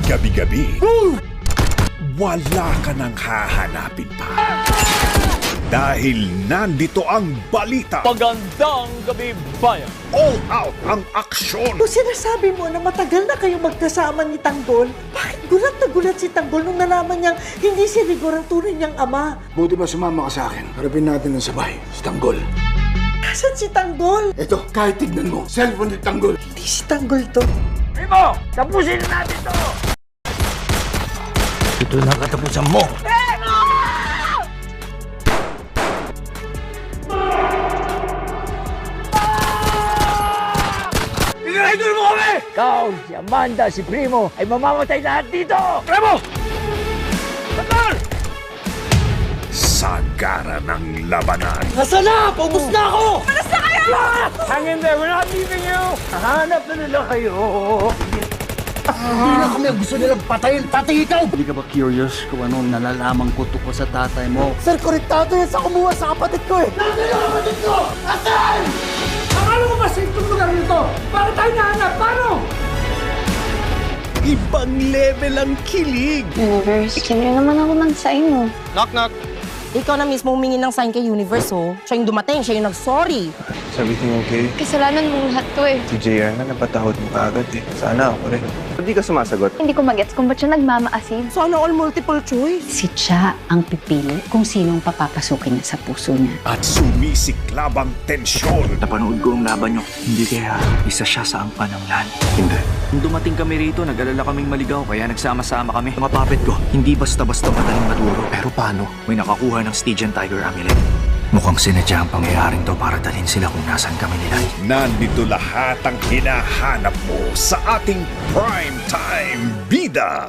gabi-gabi, wala ka nang hahanapin pa. Dahil nandito ang balita. Magandang gabi, bayan! All out ang aksyon. Kung sinasabi mo na matagal na kayo magkasama ni Tanggol, bakit gulat na gulat si Tanggol nung nalaman niyang hindi si Rigor ang tunay niyang ama? Buti ba sumama ka sa akin? Harapin natin ng sabay, si Tanggol. Nasaan si Tanggol? Ito, kahit tignan mo, cellphone ni Tanggol. Hindi si Tanggol to. Primo! Tapusin na natin to! Ito na ang katapusan mo! Idol mo kami! Ikaw, si Amanda, si Primo, ay mamamatay lahat dito! Primo! Sandal! Sagara ng labanan. Nasaan na? Paubos na ako! Malas na kayo! Hang in there, we're not leaving you! Hahanap na nila kayo! Hindi na kami ang gusto nilang patayin, pati ikaw! Hindi ka ba curious kung anong nalalaman ko tungkol sa tatay mo? Sir, korektado yan sa kumuha sa kapatid ko eh! Nasaan yung kapatid ko? Nasaan? Akala ko ba sa itong lugar nito? Para tayo nahanap? Paano? Ibang level ang kilig. Universe, bigyan naman ako ng sign mo. Ikaw na mismo humingi ng sign kay Universe, oh. Siya yung dumating, siya yung nag-sorry. Is everything okay? Kasalanan mong lahat to eh. Si JR na napatahod mo kaagad eh. Sana ako rin. Hindi ka sumasagot. Hindi ko magets kung ba't siya nagmamaasin. Sana all multiple choice. Si Cha ang pipili kung sinong papapasukin niya sa puso niya. At sumisiklab ang tensyon. Napanood ko ang laban nyo. Hindi kaya isa siya sa angkan ng LAN. Hindi. Nung dumating kami rito, nag-alala kaming maligaw kaya nagsama-sama kami. Mga puppet ko, hindi basta-basta madaling maturo. Pero paano? May nakakuha ng Stygian Tiger Amulet. Mukhang sinadya ang pangyayaring to para dalhin sila kung nasan kami nila. Nandito lahat ang hinahanap mo sa ating primetime bida.